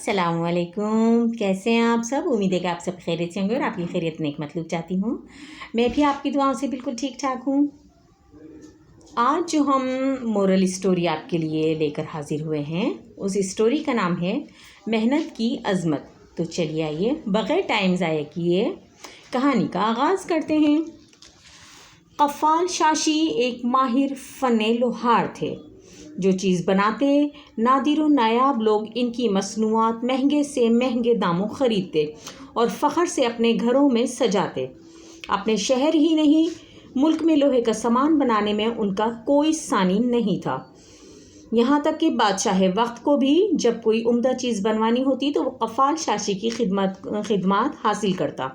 अस्सलाम वालेकुम। कैसे हैं आप सब? उम्मीद है कि आप सब खैरियत से होंगे और आपकी खैरियत नेक मतलूब चाहती हूँ। मैं भी आपकी दुआओं से बिल्कुल ठीक ठाक हूँ। आज जो हम मोरल स्टोरी आपके लिए लेकर हाजिर हुए हैं, उस स्टोरी का नाम है मेहनत की अज़मत। तो चलिए आइए बग़ैर टाइम ज़ाया किए कहानी का आगाज़ करते हैं। कफ़ाल शाशी एक माहिर फ़न लोहार थे। जो चीज़ बनाते नादिर व नायाब लोग इनकी मसनूआत महंगे से महंगे दामों ख़रीदते और फ़ख्र से अपने घरों में सजाते। अपने शहर ही नहीं मुल्क में लोहे का सामान बनाने में उनका कोई सानी नहीं था। यहाँ तक कि बादशाह वक्त को भी जब कोई उम्दा चीज़ बनवानी होती तो वो कफ़ाल शाशी की खिदमत हासिल करता।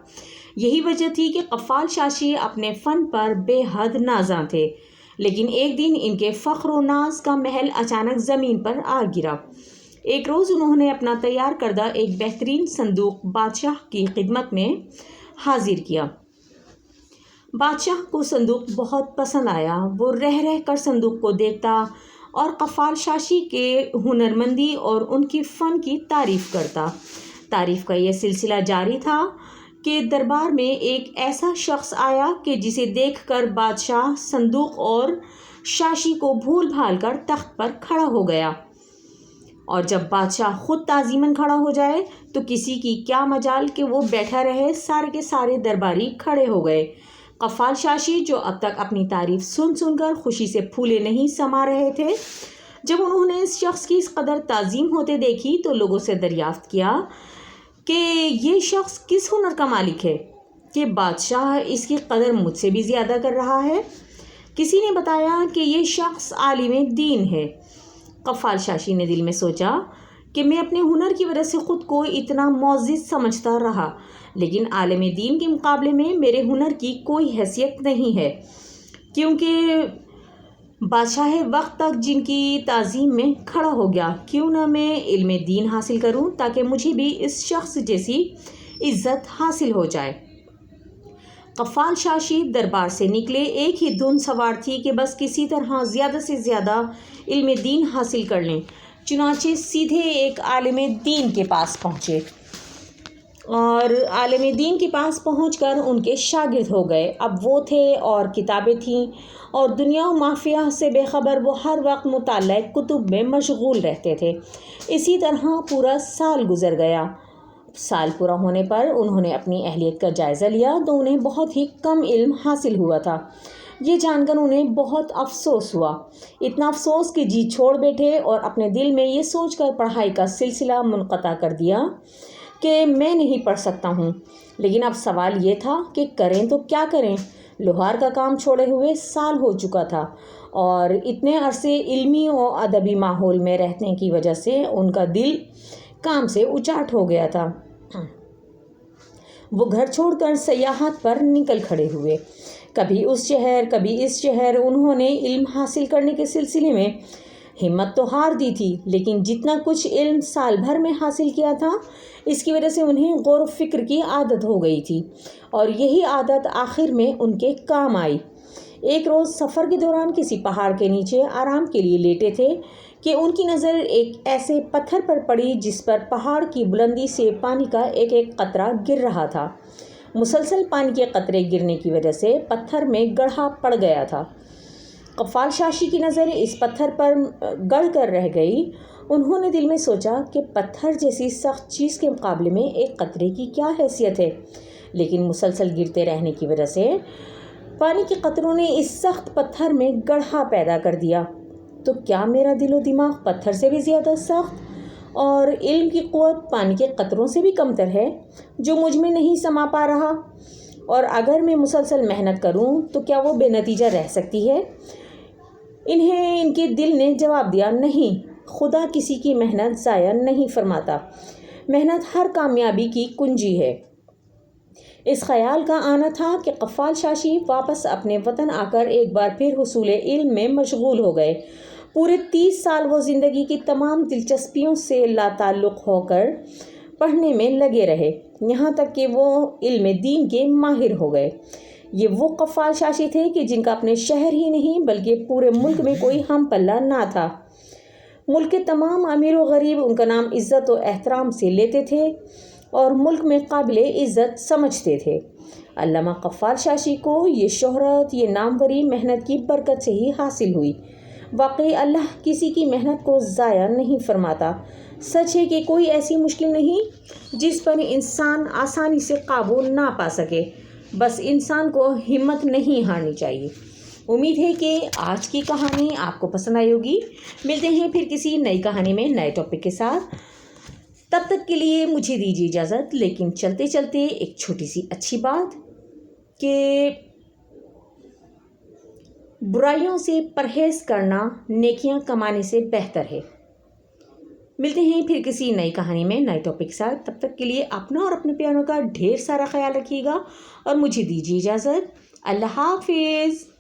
यही वजह थी कि कफ़ाल शाशी अपने फ़न पर बेहद नाज़ा थे। लेकिन एक दिन इनके फ़ख्र व नाज का महल अचानक ज़मीन पर आ गिरा। एक रोज़ उन्होंने अपना तैयार करदा एक बेहतरीन संदूक बादशाह की खिदमत में हाजिर किया। बादशाह को संदूक बहुत पसंद आया। वो रह रह कर संदूक को देखता और कफ़ाल शाशी के हुनरमंदी और उनकी फ़न की तारीफ़ करता। तारीफ़ का यह सिलसिला जारी था कि दरबार में एक ऐसा शख्स आया कि जिसे देखकर बादशाह संदूक और शाशी को भूल भाल कर तख्त पर खड़ा हो गया। और जब बादशाह खुद ताज़ीमन खड़ा हो जाए तो किसी की क्या मजाल कि वो बैठा रहे। सारे के सारे दरबारी खड़े हो गए। कफ़ाल शाशी जो अब तक अपनी तारीफ़ सुन सुनकर खुशी से फूले नहीं समा रहे थे, जब उन्होंने इस शख्स की इस कदर ताज़ीम होते देखी तो लोगों से दरियाफ्त किया कि ये शख्स किस हुनर का मालिक है कि बादशाह इसकी कदर मुझसे भी ज़्यादा कर रहा है। किसी ने बताया कि ये शख्स आलिम दीन है। कफ़ाल शाशी ने दिल में सोचा कि मैं अपने हुनर की वजह से ख़ुद को इतना मोअज़्ज़िज़ समझता रहा, लेकिन आलिम दीन के मुकाबले में मेरे हुनर की कोई हैसियत नहीं है, क्योंकि बादशाह वक्त तक जिनकी ताज़ीम में खड़ा हो गया। क्यों ना मैं इल्म दीन हासिल करूं ताकि मुझे भी इस शख्स जैसी इज़्ज़त हासिल हो जाए। कफ़ाल शाशी दरबार से निकले एक ही धुन सवार थी कि बस किसी तरह ज़्यादा से ज़्यादा इल्म दीन हासिल कर लें। चुनांचे सीधे एक आलिम दीन के पास पहुँचे और आलिम दीन के पास पहुंचकर उनके शागिर्द हो गए। अब वो थे और किताबें थीं और दुनिया व माफिया से बेखबर वो हर वक्त मुताल्ला कुतुब में मशगूल रहते थे। इसी तरह पूरा साल गुजर गया। साल पूरा होने पर उन्होंने अपनी अहलियत का जायज़ा लिया तो उन्हें बहुत ही कम इल्म हासिल हुआ था। ये जानकर उन्हें बहुत अफसोस हुआ। इतना अफसोस कि जी छोड़ बैठे और अपने दिल में ये सोचकर पढ़ाई का सिलसिला मुनक़ता कर दिया कि मैं नहीं पढ़ सकता हूँ। लेकिन अब सवाल ये था कि करें तो क्या करें। लोहार का काम छोड़े हुए साल हो चुका था और इतने अरसे इल्मी और अदबी माहौल में रहने की वजह से उनका दिल काम से उचाट हो गया था। वो घर छोड़कर सयाहत पर निकल खड़े हुए। कभी उस शहर कभी इस शहर। उन्होंने इल्म हासिल करने के सिलसिले में हिम्मत तो हार दी थी, लेकिन जितना कुछ इल्म साल भर में हासिल किया था इसकी वजह से उन्हें गौर फिक्र की आदत हो गई थी और यही आदत आखिर में उनके काम आई। एक रोज़ सफ़र के दौरान किसी पहाड़ के नीचे आराम के लिए लेटे थे कि उनकी नज़र एक ऐसे पत्थर पर पड़ी जिस पर पहाड़ की बुलंदी से पानी का एक एक कतरा गिर रहा था। मुसलसल पानी के कतरे गिरने की वजह से पत्थर में गड्ढा पड़ गया था। कफ़ाल शाशी की नज़र इस पत्थर पर गड़ कर रह गई। उन्होंने दिल में सोचा कि पत्थर जैसी सख्त चीज़ के मुकाबले में एक कतरे की क्या हैसियत है, लेकिन मुसलसल गिरते रहने की वजह से पानी के कतरों ने इस सख्त पत्थर में गड्ढा पैदा कर दिया। तो क्या मेरा दिलो दिमाग पत्थर से भी ज़्यादा सख्त और इल्म की क़ुव्वत पानी के कतरों से भी कमतर है जो मुझ में नहीं समा पा रहा? और अगर मैं मुसलसल मेहनत करूं तो क्या वो बेनतीजा रह सकती है? इनके दिल ने जवाब दिया, नहीं, खुदा किसी की मेहनत ज़ाया नहीं फरमाता। मेहनत हर कामयाबी की कुंजी है। इस ख्याल का आना था कि कफ़ाल शाशी वापस अपने वतन आकर एक बार फिर हुसूल इल्म में मशगूल हो गए। पूरे 30 साल वो ज़िंदगी की तमाम दिलचस्पियों से लाताल्लुक़ होकर पढ़ने में लगे रहे, यहाँ तक कि वो इल्म दीन के माहिर हो गए। ये वो कफ़ाल शाशी थे कि जिनका अपने शहर ही नहीं बल्कि पूरे मुल्क में कोई हम पल्ला ना था। ملک کے تمام امیر و غریب ان کا نام عزت و احترام سے لیتے تھے اور ملک میں قابل عزت سمجھتے تھے۔ علامہ غفار شاشی کو یہ شہرت، یہ ناموری محنت کی برکت سے ہی حاصل ہوئی۔ واقعی اللہ کسی کی محنت کو ضائع نہیں فرماتا۔ سچ ہے کہ کوئی ایسی مشکل نہیں جس پر انسان آسانی سے قابو نہ پا سکے، بس انسان کو ہمت نہیں ہارنی چاہیے۔ امید ہے کہ آج کی کہانی آپ کو پسند آئی ہوگی۔ ملتے ہیں پھر کسی نئی کہانی میں نئے ٹاپک کے ساتھ۔ تب تک کے لیے مجھے دیجیے اجازت، لیکن چلتے چلتے ایک چھوٹی سی اچھی بات کہ برائیوں سے پرہیز کرنا نیکیاں کمانے سے بہتر ہے۔ ملتے ہیں پھر کسی نئی کہانی میں نئے ٹاپک کے ساتھ۔ تب تک کے لیے اپنا اور اپنے پیاروں کا ڈھیر سارا خیال رکھیے گا اور مجھے دیجیے اجازت۔ اللہ حافظ۔